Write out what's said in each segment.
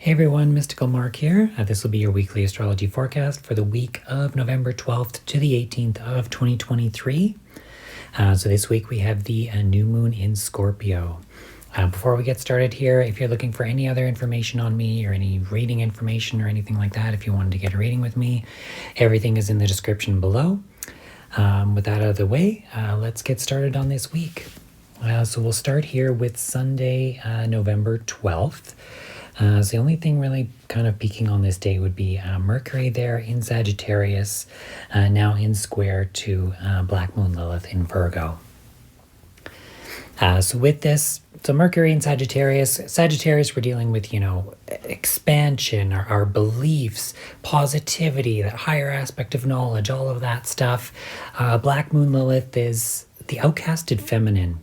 Hey everyone, Mystical Mark here. This will be your weekly astrology forecast for the week of November 12th to the 18th of 2023. So this week we have the new moon in Scorpio. Before we get started here, if you're looking for any other information on me or any reading information or anything like that, if you wanted to get a reading with me, everything is in the description below. With that out of the way, let's get started on this week. So we'll start here with Sunday, November 12th. So the only thing really kind of peaking on this day would be Mercury there in Sagittarius, now in square to Black Moon Lilith in Virgo. So with this, so Mercury in Sagittarius, we're dealing with, expansion, our beliefs, positivity, that higher aspect of knowledge, all of that stuff. Black Moon Lilith is the outcasted feminine,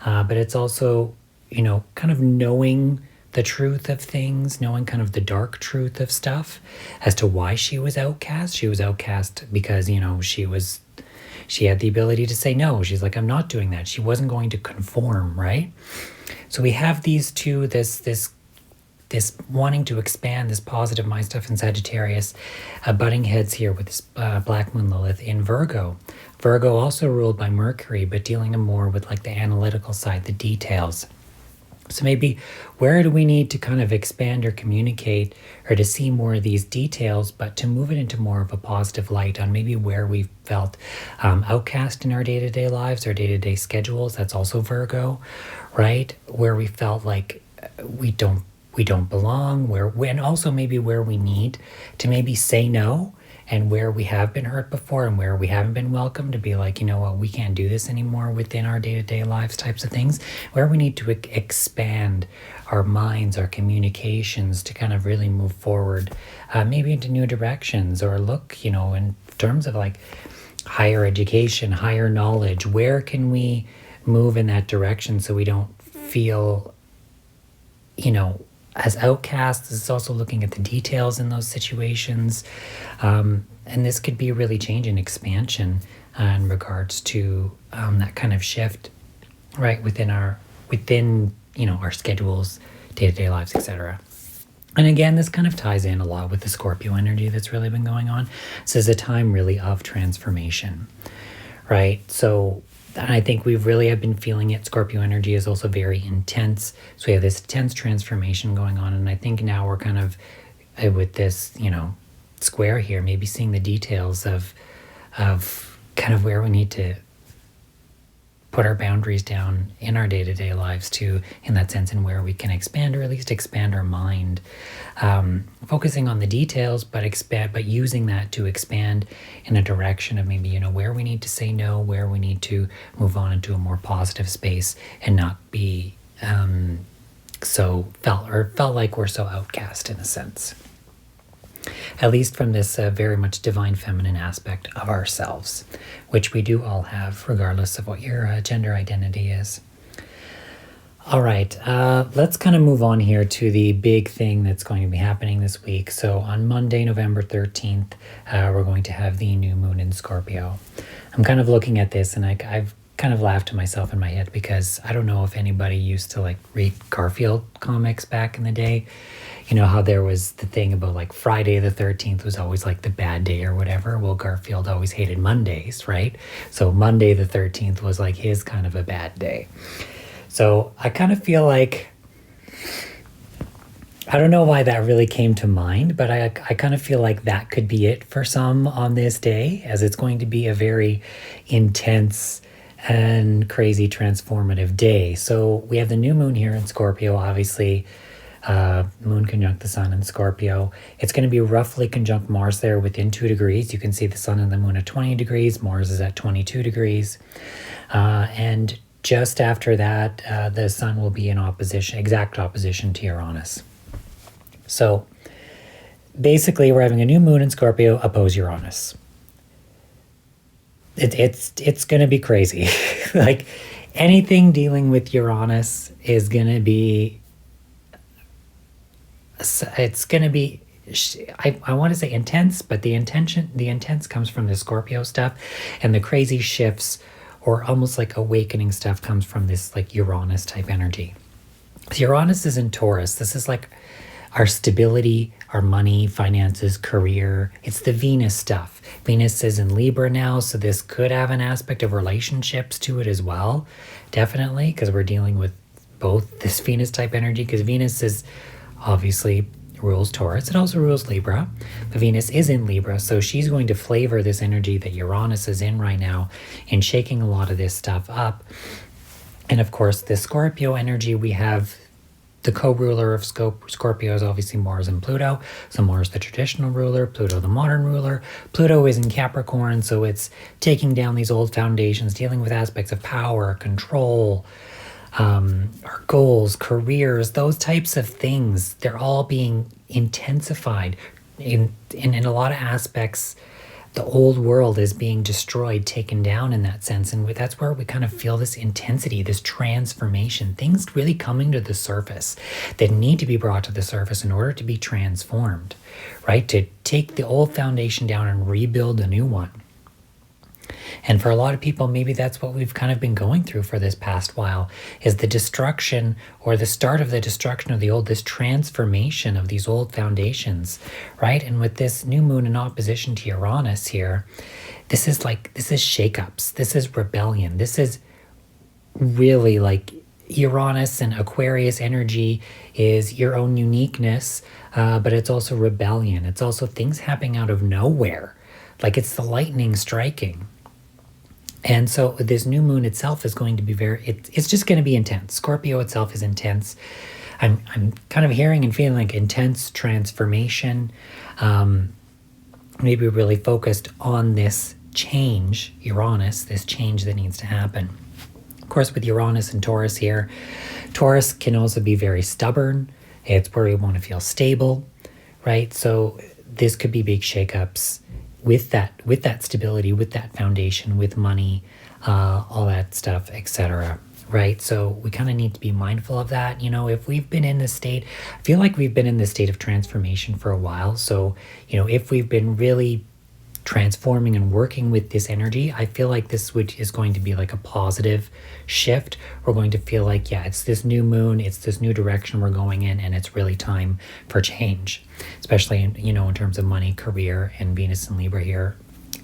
but it's also, kind of knowing the truth of things, knowing kind of the dark truth of stuff as to why she was outcast. She was outcast because, she had the ability to say no. She's like, I'm not doing that. She wasn't going to conform, right? So we have these two, this wanting to expand, this positive mind stuff in Sagittarius, butting heads here with this Black Moon Lilith in Virgo. Virgo also ruled by Mercury, but dealing more with like the analytical side, the details. So maybe where do we need to kind of expand or communicate or to see more of these details, but to move it into more of a positive light on maybe where we've felt outcast in our day-to-day lives, our day-to-day schedules. That's also Virgo, right? Where we felt like we don't belong, and also maybe where we need to maybe say no, and where we have been hurt before and where we haven't been welcome, to be like, we can't do this anymore within our day-to-day lives types of things, where we need to expand our minds, our communications to kind of really move forward, maybe into new directions, or look, in terms of like higher education, higher knowledge, where can we move in that direction so we don't feel, as outcasts. It's also looking at the details in those situations. And this could be a really change in expansion in regards to that kind of shift, right, within our schedules, day-to-day lives, etc. And again, this kind of ties in a lot with the Scorpio energy that's really been going on. This is a time really of transformation, right? So I think we really have been feeling it. Scorpio energy is also very intense. So we have this intense transformation going on. And I think now we're kind of, with this, square here, maybe seeing the details of kind of where we need to put our boundaries down in our day-to-day lives too, in that sense, and where we can expand, or at least expand our mind, focusing on the details, but using that to expand in a direction of maybe, where we need to say no, where we need to move on into a more positive space and not be felt like we're so outcast in a sense. At least from this very much divine feminine aspect of ourselves, which we do all have, regardless of what your gender identity is. All right, let's kind of move on here to the big thing that's going to be happening this week. So on Monday, November 13th, we're going to have the new moon in Scorpio. I'm kind of looking at this, and I've kind of laughed to myself in my head, because I don't know if anybody used to like read Garfield comics back in the day. How there was the thing about like Friday the 13th was always like the bad day or whatever. Well, Garfield always hated Mondays, right? So Monday the 13th was like his kind of a bad day. So I kind of feel like, I don't know why that really came to mind, but I kind of feel like that could be it for some on this day, as it's going to be a very intense and crazy transformative day. So we have the new moon here in Scorpio, obviously. Moon conjunct the sun in Scorpio. It's going to be roughly conjunct Mars there within 2 degrees. You can see the sun and the moon at 20 degrees. Mars is at 22 degrees. And just after that, the sun will be in exact opposition to Uranus. So basically, we're having a new moon in Scorpio oppose Uranus. It's going to be crazy. Like anything dealing with Uranus is going to be, it's going to be, I want to say intense, but the intense comes from the Scorpio stuff, and the crazy shifts or almost like awakening stuff comes from this like Uranus type energy. Uranus is in Taurus. This is like our stability, our money, finances, career. It's the Venus stuff. Venus is in Libra now, so this could have an aspect of relationships to it as well. Definitely, because we're dealing with both this Venus type energy, because Venus is obviously rules Taurus. It also rules Libra. But Venus is in Libra, so she's going to flavor this energy that Uranus is in right now in shaking a lot of this stuff up. And of course, the Scorpio energy, we have the co-ruler of Scorpio is obviously Mars and Pluto. So Mars, the traditional ruler, Pluto, the modern ruler. Pluto is in Capricorn, so it's taking down these old foundations, dealing with aspects of power, control, our goals, careers, those types of things. They're all being intensified in a lot of aspects. The old world is being destroyed, taken down in that sense. And that's where we kind of feel this intensity, this transformation, things really coming to the surface that need to be brought to the surface in order to be transformed, right? To take the old foundation down and rebuild a new one. And for a lot of people, maybe that's what we've kind of been going through for this past while, is the destruction or the start of the destruction of the old, this transformation of these old foundations, right? And with this new moon in opposition to Uranus here, this is shakeups. This is rebellion. This is really like Uranus and Aquarius energy is your own uniqueness, but it's also rebellion. It's also things happening out of nowhere. Like it's the lightning striking. And so this new moon itself is going to be it's just going to be intense. Scorpio itself is intense. I'm kind of hearing and feeling like intense transformation. Maybe really focused on this change, Uranus, this change that needs to happen. Of course, with Uranus and Taurus here, Taurus can also be very stubborn. It's where we want to feel stable, right? So this could be big shakeups with that stability, with that foundation, with money, all that stuff, etc. Right? So we kind of need to be mindful of that. You know, if we've been in this state, I feel like we've been in this state of transformation for a while. So, you know, if we've been really transforming and working with this energy, I feel like this is going to be like a positive shift. We're going to feel like, yeah, it's this new moon, it's this new direction we're going in, and it's really time for change, especially in terms of money, career, and Venus and Libra here,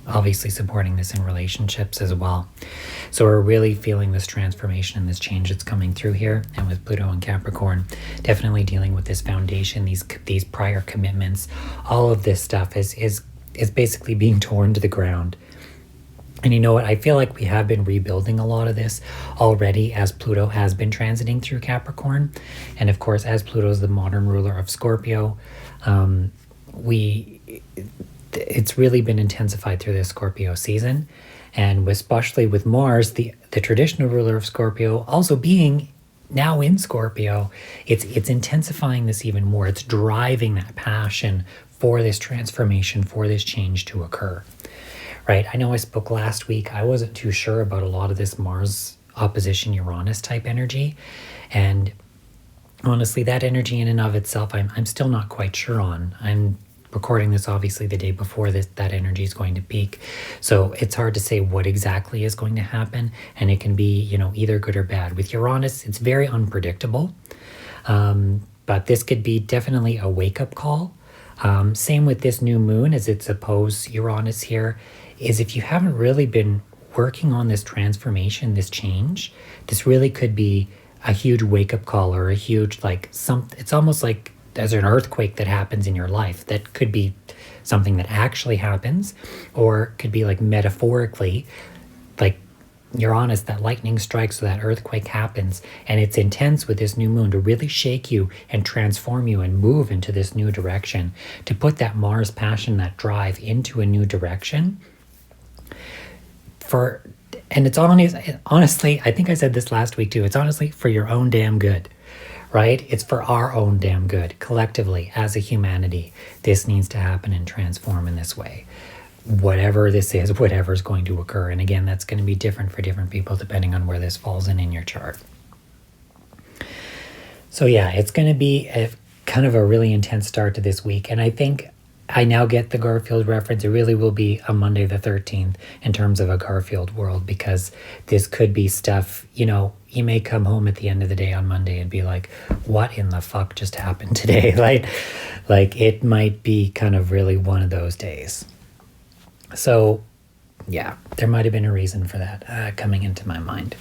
obviously supporting this in relationships as well. So we're really feeling this transformation and this change that's coming through here. And with Pluto and Capricorn, definitely dealing with this foundation, these prior commitments, all of this stuff is basically being torn to the ground. And you know what? I feel like we have been rebuilding a lot of this already as Pluto has been transiting through Capricorn. And of course, as Pluto is the modern ruler of Scorpio, it's really been intensified through this Scorpio season. And especially with Mars, the traditional ruler of Scorpio, also being now in Scorpio, it's intensifying this even more. It's driving that passion for this transformation, for this change to occur, right? I know I spoke last week. I wasn't too sure about a lot of this Mars opposition Uranus type energy. And honestly, that energy in and of itself, I'm still not quite sure on. I'm recording this obviously the day before that energy is going to peak. So it's hard to say what exactly is going to happen. And it can be, either good or bad. With Uranus, it's very unpredictable. But this could be definitely a wake-up call. Same with this new moon as it's opposed Uranus here, is if you haven't really been working on this transformation, this change, this really could be a huge wake-up call or a huge it's almost like there's an earthquake that happens in your life. That could be something that actually happens, or could be like metaphorically, like Uranus, that lightning strikes, so that earthquake happens, and it's intense with this new moon to really shake you and transform you and move into this new direction, to put that Mars passion, that drive into a new direction. And it's honestly, I think I said this last week too, it's honestly for your own damn good, right? It's for our own damn good, collectively, as a humanity. This needs to happen and transform in this way. Whatever this is, whatever's going to occur. And again, that's going to be different for different people depending on where this falls in your chart. So yeah, it's going to be kind of a really intense start to this week. And I think I now get the Garfield reference. It really will be a Monday the 13th in terms of a Garfield world, because this could be stuff, you may come home at the end of the day on Monday and be like, what in the fuck just happened today? Like it might be kind of really one of those days. So yeah, there might have been a reason for that coming into my mind.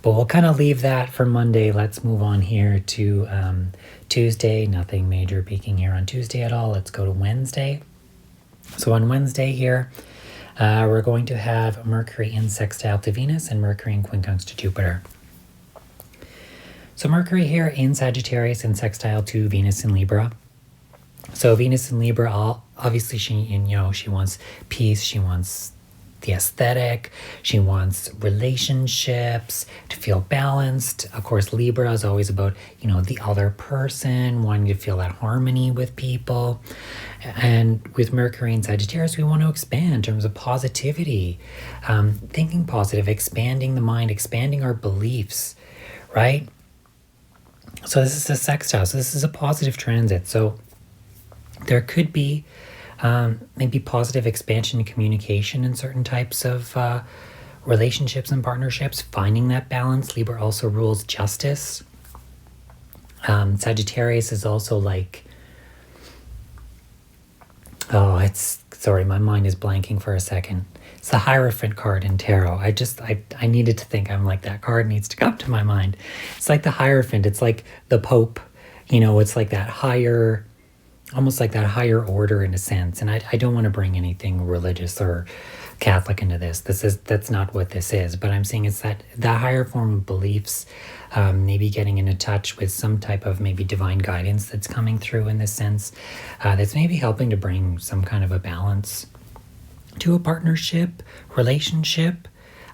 But we'll kind of leave that for Monday. Let's move on here to Tuesday. Nothing major peaking here on Tuesday at all. Let's go to Wednesday. So on Wednesday here, we're going to have Mercury in sextile to Venus and Mercury in quincunx to Jupiter. So Mercury here in Sagittarius and sextile to Venus in Libra. So Venus in Libra, obviously she wants peace, she wants the aesthetic, she wants relationships, to feel balanced. Of course, Libra is always about, the other person, wanting to feel that harmony with people. And with Mercury in Sagittarius, we want to expand in terms of positivity, thinking positive, expanding the mind, expanding our beliefs, right? So this is a sextile, so this is a positive transit. So there could be maybe positive expansion and communication in certain types of relationships and partnerships, finding that balance. Libra also rules justice. Sagittarius is also like, sorry, my mind is blanking for a second. It's the Hierophant card in tarot. I needed to think. I'm like, that card needs to come to my mind. It's like the Hierophant. It's like the Pope. It's like that higher, almost like that higher order in a sense. And I don't want to bring anything religious or Catholic into this. That's not what this is. But I'm saying it's that higher form of beliefs, maybe getting into touch with some type of maybe divine guidance that's coming through in this sense, that's maybe helping to bring some kind of a balance to a partnership, relationship.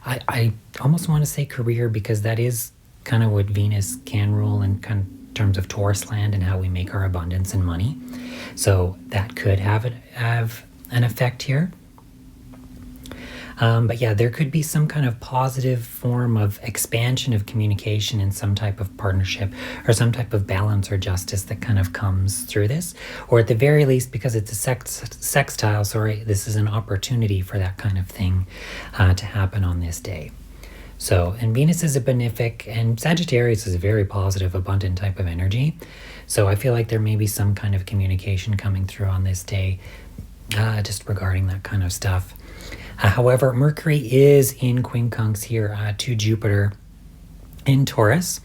I almost want to say career, because that is kind of what Venus can rule in kind of terms of Taurus land and how we make our abundance and money. So that could have an effect here. But yeah, there could be some kind of positive form of expansion of communication in some type of partnership or some type of balance or justice that kind of comes through this. Or at the very least, because it's a sextile, this is an opportunity for that kind of thing to happen on this day. So, and Venus is a benefic, and Sagittarius is a very positive, abundant type of energy. So I feel like there may be some kind of communication coming through on this day, just regarding that kind of stuff. However, Mercury is in quincunx here to Jupiter in Taurus.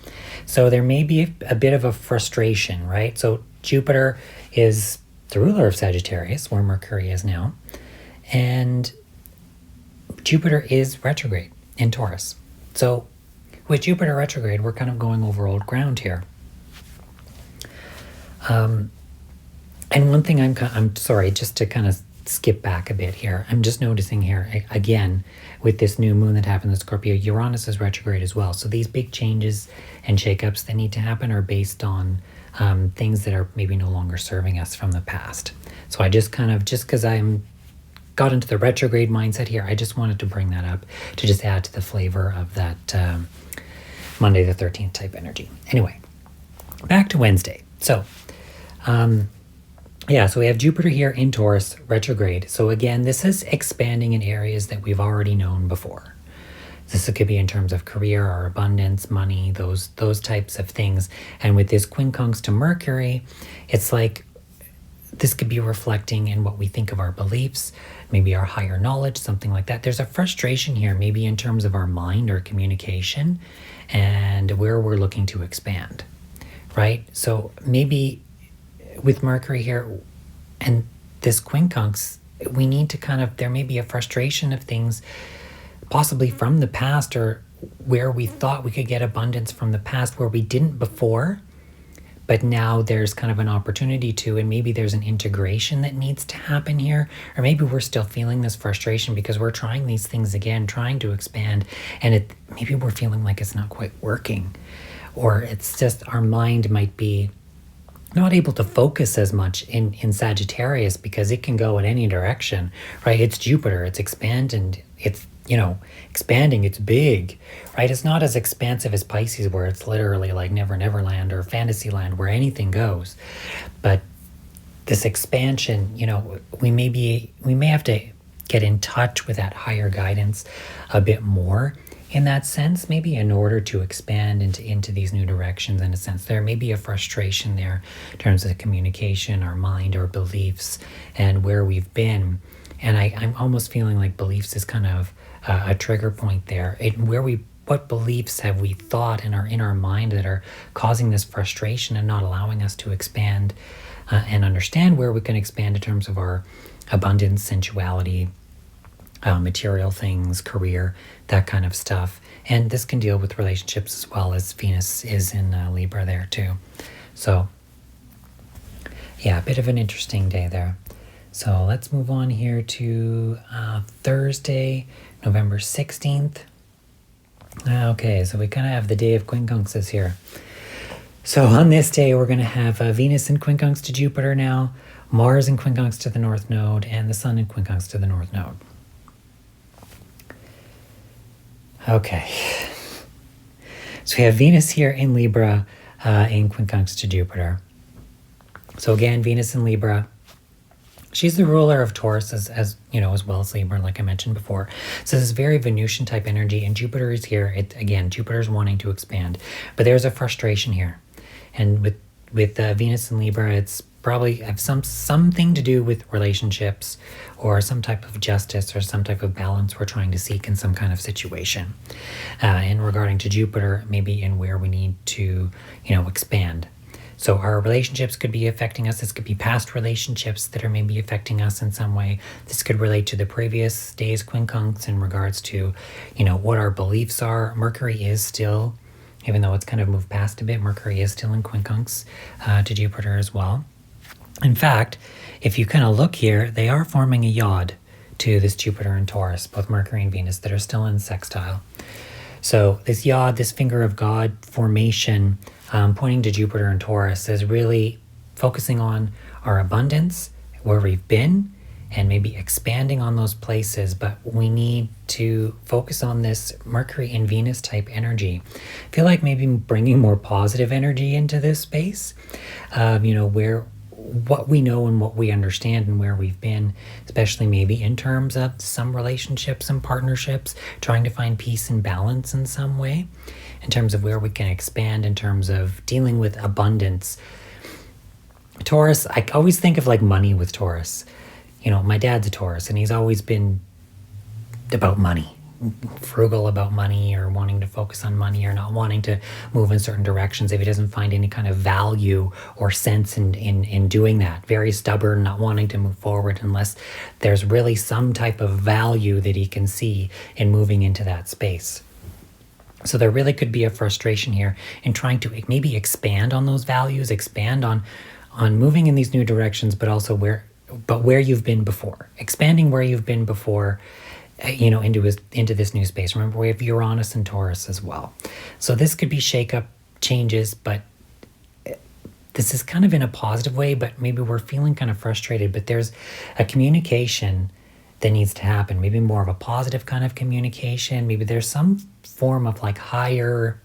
So there may be a bit of a frustration, right? So Jupiter is the ruler of Sagittarius, where Mercury is now. And Jupiter is retrograde in Taurus. So with Jupiter retrograde, we're kind of going over old ground here. And one thing I'm sorry, just to kind of skip back a bit here. I'm just noticing here, again, with this new moon that happened in Scorpio, Uranus is retrograde as well. So these big changes and shakeups that need to happen are based on things that are maybe no longer serving us from the past. So I just because I'm got into the retrograde mindset here, I just wanted to bring that up to just add to the flavor of that Monday the 13th type energy. Anyway, back to Wednesday. So, so we have Jupiter here in Taurus retrograde. So again, this is expanding in areas that we've already known before. This could be in terms of career or abundance, money, those types of things. And with this quincunx to Mercury, it's like this could be reflecting in what we think of our beliefs, maybe our higher knowledge, something like that. There's a frustration here, maybe in terms of our mind or communication and where we're looking to expand, right? So maybe with Mercury here and this quincunx, we need to there may be a frustration of things possibly from the past, or where we thought we could get abundance from the past where we didn't before, but now there's kind of an opportunity to, and maybe there's an integration that needs to happen here. Or maybe we're still feeling this frustration because we're trying these things again, trying to expand, and maybe we're feeling like it's not quite working. Or it's just our mind might be not able to focus as much in Sagittarius because it can go in any direction, right? It's Jupiter, it's expanding, it's expanding, it's big, right? It's not as expansive as Pisces, where it's literally like Never Never Land or Fantasyland, where anything goes. But this expansion, we may have to get in touch with that higher guidance a bit more in that sense, maybe in order to expand into these new directions, in a sense, there may be a frustration there in terms of communication, our mind, our beliefs, and where we've been. And I'm almost feeling like beliefs is kind of a trigger point there. What beliefs have we thought in our mind that are causing this frustration and not allowing us to expand and understand where we can expand in terms of our abundance, sensuality, material things, career, that kind of stuff. And this can deal with relationships as well, as Venus is in Libra there too. So yeah, a bit of an interesting day there. So let's move on here to Thursday, November 16th. Okay, so we kind of have the day of quincunxes here. So on this day, we're going to have Venus in quincunx to Jupiter now, Mars in quincunx to the North Node, and the Sun in quincunx to the North Node. Okay. So we have Venus here in Libra in quincunx to Jupiter. So again, Venus in Libra. She's the ruler of Taurus as you know, as well as Libra, like I mentioned before. So this is very Venusian type energy, and Jupiter is here. Again, Jupiter's wanting to expand, but there's a frustration here. And with Venus in Libra, it's probably have something to do with relationships or some type of justice or some type of balance we're trying to seek in some kind of situation. And regarding to Jupiter, maybe in where we need to, expand. So our relationships could be affecting us. This could be past relationships that are maybe affecting us in some way. This could relate to the previous day's quincunx in regards to, what our beliefs are. Mercury is still, even though it's kind of moved past a bit, Mercury is still in quincunx to Jupiter as well. In fact, if you kind of look here, they are forming a yod to this Jupiter and Taurus, both Mercury and Venus, that are still in sextile. So this yod, this finger of God formation, pointing to Jupiter and Taurus, is really focusing on our abundance, where we've been, and maybe expanding on those places. But we need to focus on this Mercury and Venus type energy. I feel like maybe bringing more positive energy into this space, where what we know and what we understand and where we've been, especially maybe in terms of some relationships and partnerships, trying to find peace and balance in some way, in terms of where we can expand, in terms of dealing with abundance. Taurus, I always think of like money with Taurus. My dad's a Taurus, and he's always been about money, frugal about money, or wanting to focus on money, or not wanting to move in certain directions if he doesn't find any kind of value or sense in doing that. Very stubborn, not wanting to move forward unless there's really some type of value that he can see in moving into that space. So there really could be a frustration here in trying to maybe expand on those values, expand on moving in these new directions, but also where you've been before, expanding where you've been before, into this new space. Remember, we have Uranus and Taurus as well. So this could be shakeup, changes, but this is kind of in a positive way, but maybe we're feeling kind of frustrated, but there's a communication that needs to happen, maybe more of a positive kind of communication. Maybe there's some form of like higher,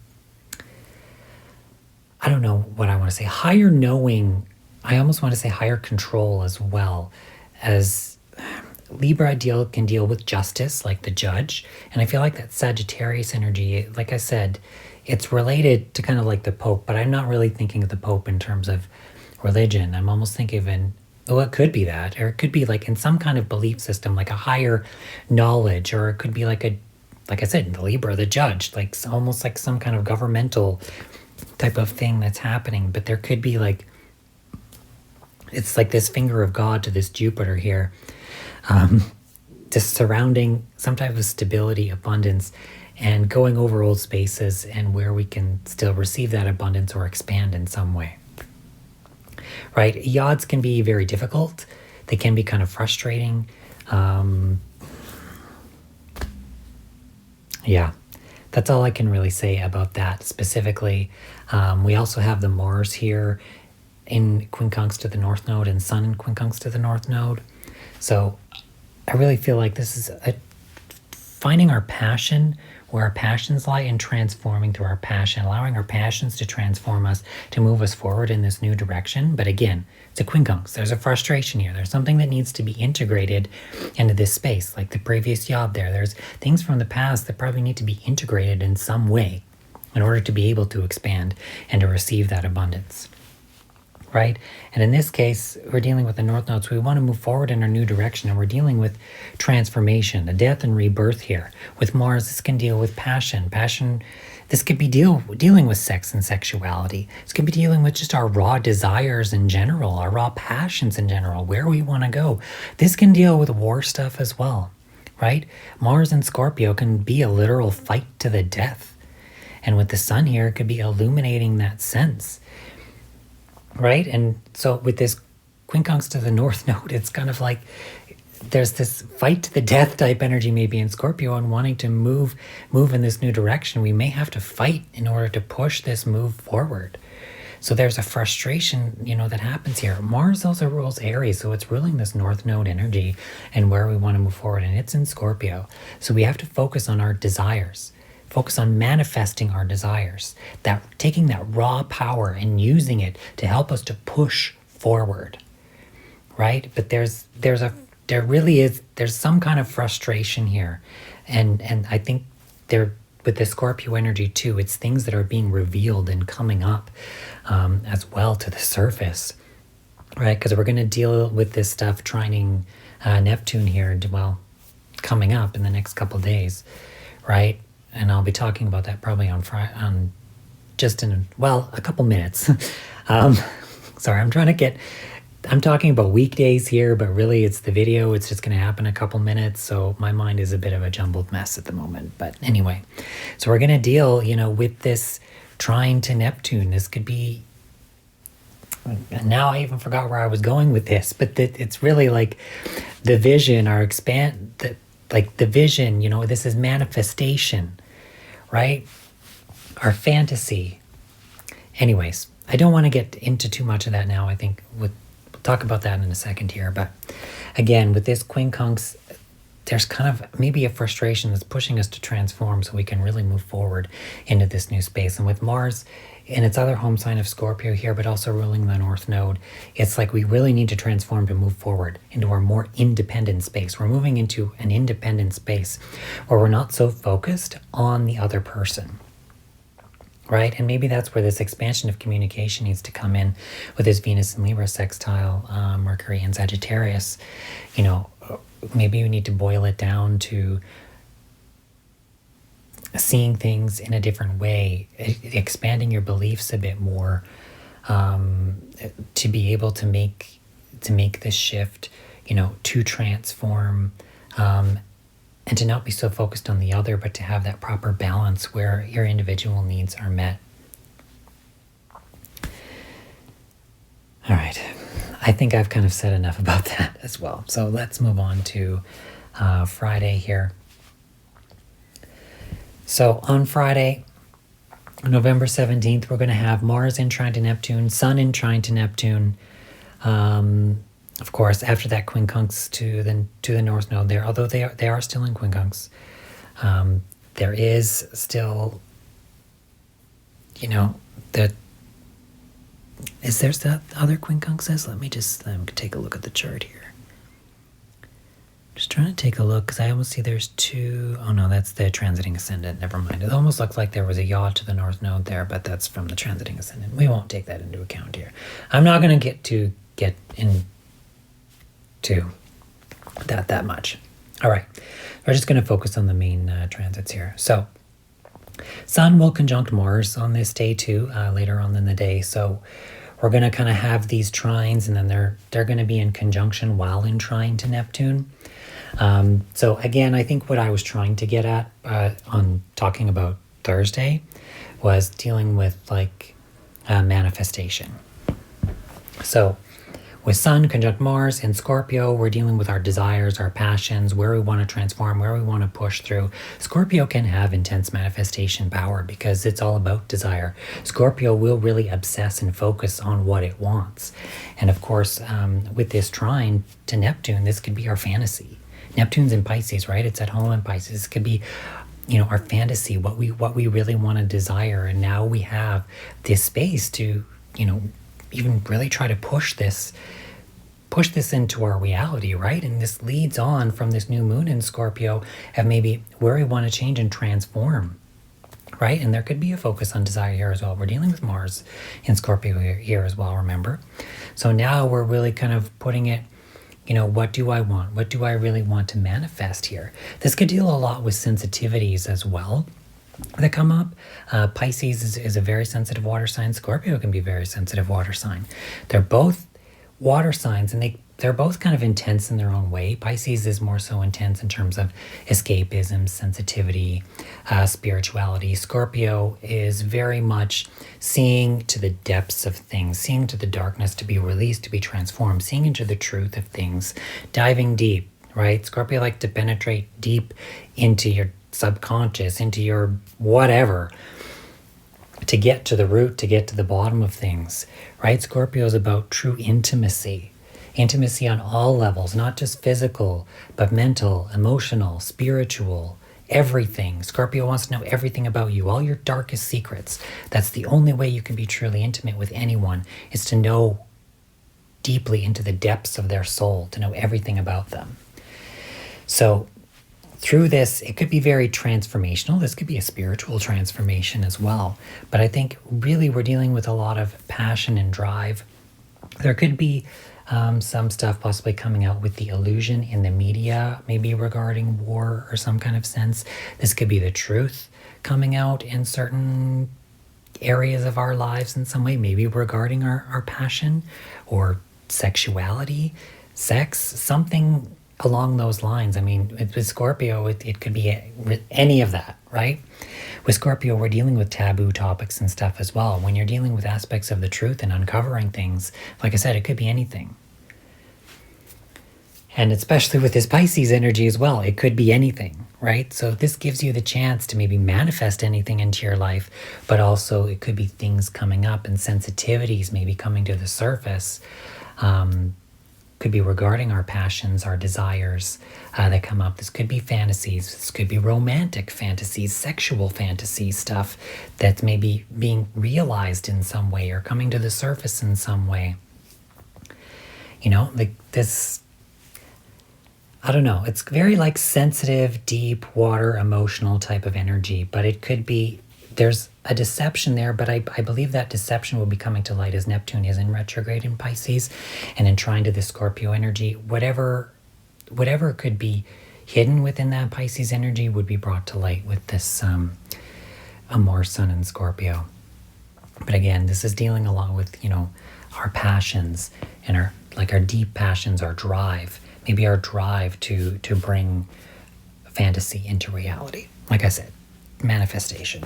I don't know what I want to say, higher knowing. I almost want to say higher control as well, as Libra can deal with justice, like the judge. And I feel like that Sagittarius energy, like I said, it's related to kind of like the Pope, but I'm not really thinking of the Pope in terms of religion. I'm almost thinking of it could be that, or it could be like in some kind of belief system, like a higher knowledge, or it could be like I said, the Libra, the judge, like almost like some kind of governmental type of thing that's happening. But there could be like, it's like this finger of God to this Jupiter here, just surrounding some type of stability, abundance, and going over old spaces and where we can still receive that abundance or expand in some way. Right? Yods can be very difficult. They can be kind of frustrating. Yeah, that's all I can really say about that specifically. We also have the Mars here in quincunx to the North Node, and Sun in quincunx to the North Node. So I really feel like this is a finding our passion, where our passions lie, and transforming through our passion, allowing our passions to transform us, to move us forward in this new direction. But again, it's a quincunx. There's a frustration here. There's something that needs to be integrated into this space, like the previous job there. There's things from the past that probably need to be integrated in some way in order to be able to expand and to receive that abundance. Right? And in this case, we're dealing with the North Node, so we want to move forward in our new direction, and we're dealing with transformation, a death and rebirth here. With Mars, this can deal with passion. This could be dealing with sex and sexuality. This could be dealing with just our raw desires in general, our raw passions in general, where we want to go. This can deal with war stuff as well, right? Mars and Scorpio can be a literal fight to the death. And with the Sun here, it could be illuminating that sense. Right? And so with this quincunx to the North Node, it's kind of like there's this fight to the death type energy maybe in Scorpio, and wanting to move in this new direction. We may have to fight in order to push this move forward. So there's a frustration, that happens here. Mars also rules Aries, so it's ruling this North Node energy and where we want to move forward, and it's in Scorpio. So we have to focus on our desires. Focus on manifesting our desires, that taking that raw power and using it to help us to push forward, right? But there's some kind of frustration here, and I think with the Scorpio energy too, it's things that are being revealed and coming up as well to the surface, right? Because we're going to deal with this stuff trining Neptune here, coming up in the next couple days, right? And I'll be talking about that probably on Friday, a couple minutes. Sorry, I'm talking about weekdays here, but really it's the video. It's just going to happen in a couple minutes. So my mind is a bit of a jumbled mess at the moment. But anyway, so we're going to deal, with this trine to Neptune. This could be, now I even forgot where I was going with this, but it's really like the vision, the vision, this is manifestation, right? Our fantasy. Anyways, I don't want to get into too much of that now. I think we'll talk about that in a second here. But again, with this quincunx, there's kind of maybe a frustration that's pushing us to transform so we can really move forward into this new space. And with Mars in its other home sign of Scorpio here, but also ruling the North Node, it's like we really need to transform to move forward into our more independent space. We're moving into an independent space where we're not so focused on the other person, right? And maybe that's where this expansion of communication needs to come in with this Venus and Libra sextile, Mercury and Sagittarius. Maybe we need to boil it down to seeing things in a different way, expanding your beliefs a bit more, to be able to make this shift, to transform, and to not be so focused on the other, but to have that proper balance where your individual needs are met. All right. I think I've kind of said enough about that as well. So let's move on to Friday here. So on Friday, November 17th, we're going to have Mars in trine to Neptune, Sun in trine to Neptune. Of course, after that quincunx to the North Node there, although they are still in quincunx, there is still, is there that other quincunxes? Let me take a look at the chart here. Just trying to take a look, because I almost see there's two. Oh no, that's the transiting ascendant. Never mind. It almost looks like there was a yaw to the North Node there, but that's from the transiting ascendant. We won't take that into account here. I'm not going to get into that much. All right. We're just going to focus on the main transits here. So Sun will conjunct Mars on this day too, later on in the day. So we're going to kind of have these trines, and then they're going to be in conjunction while in trine to Neptune. So again, I think what I was trying to get at on talking about Thursday was dealing with manifestation. So with Sun conjunct Mars in Scorpio, we're dealing with our desires, our passions, where we want to transform, where we want to push through. Scorpio can have intense manifestation power because it's all about desire. Scorpio will really obsess and focus on what it wants. And of course, with this trine to Neptune, this could be our fantasy. Neptune's in Pisces, right? It's at home in Pisces. It could be, our fantasy, what we really want to desire. And now we have this space to, even really try to push this into our reality, right? And this leads on from this new moon in Scorpio of maybe where we want to change and transform, right? And there could be a focus on desire here as well. We're dealing with Mars in Scorpio here as well, remember? So now we're really kind of putting it, what do I want? What do I really want to manifest here? This could deal a lot with sensitivities as well that come up. Pisces is a very sensitive water sign. Scorpio can be a very sensitive water sign. They're both water signs, and they're both kind of intense in their own way. Pisces is more so intense in terms of escapism, sensitivity, spirituality. Scorpio is very much seeing to the depths of things, seeing to the darkness to be released, to be transformed, seeing into the truth of things, diving deep, right? Scorpio likes to penetrate deep into your subconscious, into your whatever, to get to the root, to get to the bottom of things, right? Scorpio is about true intimacy on all levels, not just physical, but mental, emotional, spiritual, everything. Scorpio wants to know everything about you, all your darkest secrets. That's the only way you can be truly intimate with anyone, is to know deeply into the depths of their soul, to know everything about them. So through this, it could be very transformational. This could be a spiritual transformation as well. But I think really we're dealing with a lot of passion and drive. There could be some stuff possibly coming out with the illusion in the media, maybe regarding war or some kind of sense. This could be the truth coming out in certain areas of our lives in some way, maybe regarding our passion or sexuality, sex, something along those lines. I mean, with Scorpio, it could be any of that, right? With Scorpio, we're dealing with taboo topics and stuff as well. When you're dealing with aspects of the truth and uncovering things, like I said, it could be anything. And especially with this Pisces energy as well, it could be anything, right? So this gives you the chance to maybe manifest anything into your life, but also it could be things coming up and sensitivities maybe coming to the surface. Could be regarding our passions, our desires that come up. This could be fantasies. This could be romantic fantasies, sexual fantasy stuff that's maybe being realized in some way or coming to the surface in some way. Like this, I don't know. It's very like sensitive, deep water, emotional type of energy, but it could be, there's a deception there, but I believe that deception will be coming to light as Neptune is in retrograde in Pisces and in trine to the Scorpio energy. Whatever could be hidden within that Pisces energy would be brought to light with this a Mars Sun in Scorpio. But again, this is dealing a lot with, our passions and our deep passions, our drive, maybe our drive to bring fantasy into reality. Like I said, manifestation.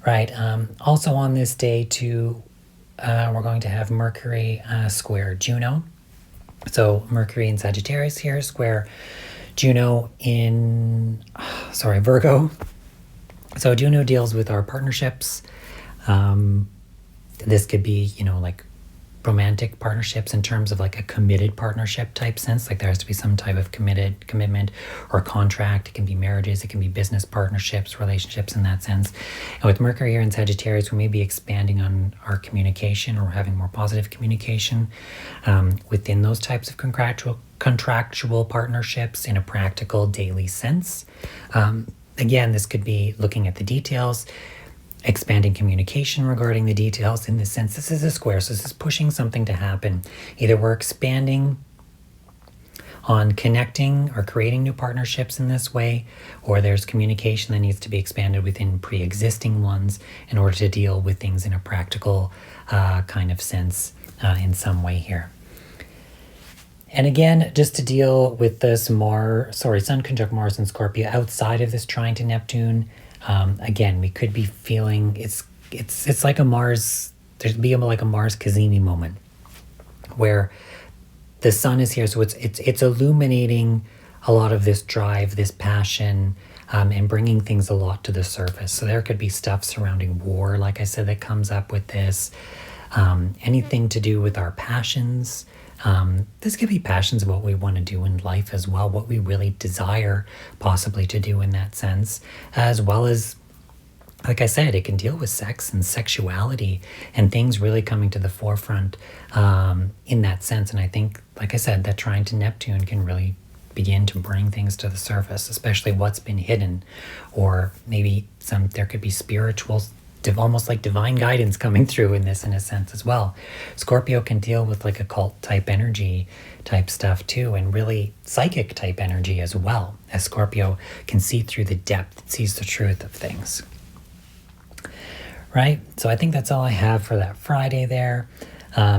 Right. Also on this day, too, we're going to have Mercury square Juno. So Mercury in Sagittarius here, square Juno in, Virgo. So Juno deals with our partnerships. This could be, like romantic partnerships in terms of like a committed partnership type sense. Like there has to be some type of commitment or contract. It can be marriages, it can be business partnerships, relationships in that sense. And with Mercury here in Sagittarius, we may be expanding on our communication or having more positive communication within those types of contractual partnerships in a practical daily sense. Again, this could be looking at the details, expanding communication regarding the details in this sense. This is a square, so this is pushing something to happen. Either we're expanding on connecting or creating new partnerships in this way, or there's communication that needs to be expanded within pre-existing ones in order to deal with things in a practical kind of sense in some way here. And again, just to deal with this Sun conjunct Mars in Scorpio outside of this trine to Neptune, again, we could be feeling it's like a Mars, there'd be like a Mars Cazimi moment where the sun is here. So it's illuminating a lot of this drive, this passion, and bringing things a lot to the surface. So there could be stuff surrounding war, like I said, that comes up with this. Anything to do with our passions, This could be passions of what we want to do in life as well, what we really desire possibly to do in that sense, as well as, like I said, it can deal with sex and sexuality and things really coming to the forefront in that sense. And I think, like I said, that trine to Neptune can really begin to bring things to the surface, especially what's been hidden, or maybe there could be spiritual, almost like divine guidance coming through in this, in a sense as well. Scorpio can deal with like occult type energy type stuff too, and really psychic type energy as well, as Scorpio can see through the depth, sees the truth of things. Right? So I think that's all I have for that Friday there.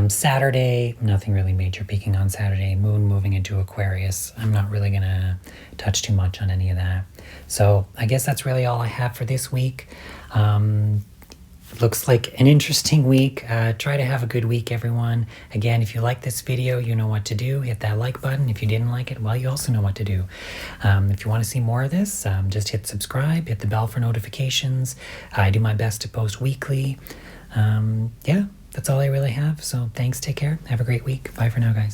Saturday, nothing really major peaking on Saturday. Moon moving into Aquarius. I'm not really going to touch too much on any of that. So I guess that's really all I have for this week. Looks like an interesting week. Try to have a good week, everyone. Again, if you like this video, you know what to do. Hit that like button. If you didn't like it, well, you also know what to do. If you want to see more of this, just hit subscribe, hit the bell for notifications. I do my best to post weekly. Yeah, that's all I really have. So thanks, take care, have a great week. Bye for now, guys.